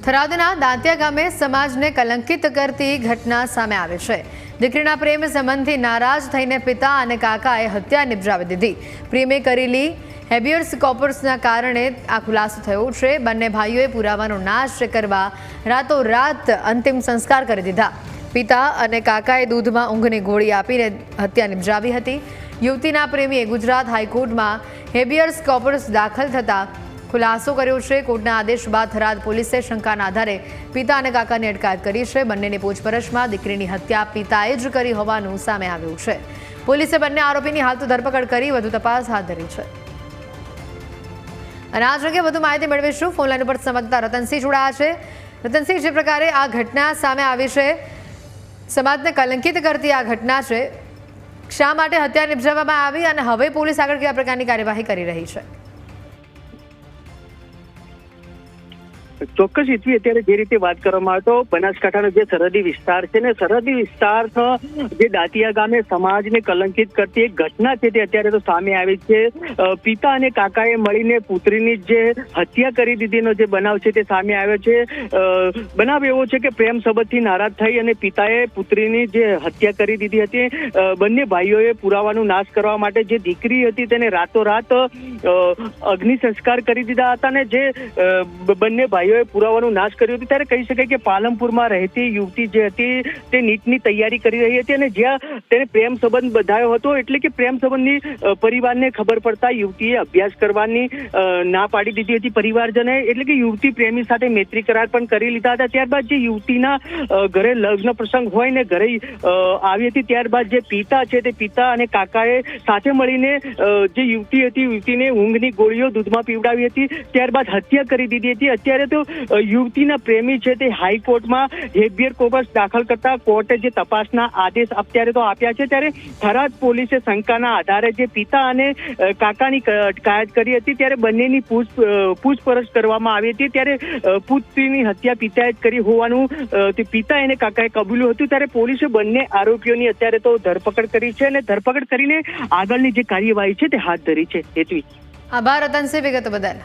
થરાદના દાંતિયા ગામે સમાજને કલંકિત કરતી ઘટના સામે આવી છે। દીકરીના પ્રેમ સંબંધથી નારાજ થઈને પિતા અને કાકાએ હત્યા નિપજાવી દીધી। પ્રેમે કરેલી હેબિયસ કોર્પસના કારણે આ ખુલાસો થયો છે। બંને ભાઈઓએ પુરાવાનો નાશ કરવા રાતોરાત અંતિમ સંસ્કાર કરી દીધા। પિતા અને કાકાએ દૂધમાં ઊંઘની ગોળી આપીને હત્યા નિપજાવી હતી। યુવતીના પ્રેમીએ ગુજરાત હાઈકોર્ટમાં હેબિયસ કોર્પસ દાખલ થતા ખુલાસો કર્યો છે। કોર્ટના આદેશ બાદ થરાદ પોલીસે શંકાના આધારે પિતા અને કાકાની અટકાયત કરી છે। બંનેની પૂછપરછમાં દીકરીની હત્યા પિતાએ જ કરી હોવાનું સામે આવ્યું છે। પોલીસે બંને આરોપીની હાલ તો ધરપકડ કરી વધુ તપાસ હાથ ધરી છે। અને આ અંગે વધુ માહિતી મેળવીશું। ફોનલાઈન ઉપર સંવાદદાતા રતનસિંહ જોડાયા છે। રતનસિંહ, જે પ્રકારે આ ઘટના સામે આવી છે, સમાજને કલંકિત કરતી આ ઘટના છે, શા માટે હત્યા નિપજાવવામાં આવી અને હવે પોલીસ આગળ કયા પ્રકારની કાર્યવાહી કરી રહી છે? ચોક્કસ ઈસવી અત્યારે જે રીતે વાત કરવામાં આવે તો બનાસકાંઠાનો જે સરહદી વિસ્તાર છે ને, સરહદી વિસ્તાર જે દાંતિયા ગામે સમાજને કલંકિત કરતી એક ઘટના છે તે અત્યારે તો સામે આવી છે। પિતા અને કાકાએ મળીને પુત્રીની જે હત્યા કરી દીધીનો જે બનાવ છે તે સામે આવ્યો છે। બનાવ એવો છે કે પ્રેમ સંબંધથી નારાજ થઈ અને પિતાએ પુત્રીની જે હત્યા કરી દીધી હતી। બંને ભાઈઓએ પુરાવાનો નાશ કરવા માટે જે દીકરી હતી તેને રાતોરાત અગ્નિ સંસ્કાર કરી દીધા હતા ને જે બંને ભાઈઓ પુરાવાનો નાશ કર્યો હતો। ત્યારે કહી શકાય કે પાલનપુરમાં રહેતી યુવતી જે હતી તે નીટની તૈયારી કરી રહી હતી અને જ્યાં તેને પ્રેમ સંબંધ બંધાયો હતો, એટલે કે પ્રેમ સંબંધની પરિવારને ખબર પડતા યુવતીએ અભ્યાસ કરવાની ના પાડી દીધી હતી પરિવારજને, એટલે કે યુવતી પ્રેમી સાથે મૈત્રી કરાર પણ કરી લીધા હતા। ત્યારબાદ જે યુવતીના ઘરે લગ્ન પ્રસંગ હોય ને ઘરે આવી હતી, ત્યારબાદ જે પિતા છે તે પિતા અને કાકાએ સાથે મળીને જે યુવતી હતી યુવતીને ઊંઘની ગોળીઓ દૂધમાં પીવડાવી હતી, ત્યારબાદ હત્યા કરી દીધી હતી। અત્યારે તો યુવતીના પ્રેમી છે તે હાઈકોર્ટમાં હેબિયસ કોર્પસ દાખલ કરતા કોર્ટે જે તપાસના આદેશ અત્યારે તો આપ્યા છે। ત્યારે થરાદ પોલીસે શંકાના આધારે જે પિતા અને કાકાની અટકાયત કરી હતી, ત્યારે બંનેની પૂછપરછ કરવામાં આવી હતી। ત્યારે પુત્રીની હત્યા પિતાએ જ કરી હોવાનું તે પિતા અને કાકાએ કબૂલ્યું હતું। ત્યારે પોલીસે બંને આરોપીઓની અત્યારે તો ધરપકડ કરી છે અને ધરપકડ કરીને આગળની જે કાર્યવાહી છે તે હાથ ધરી છે। હેતવી, આભાર રતનસિંહ વિગતો બદલ।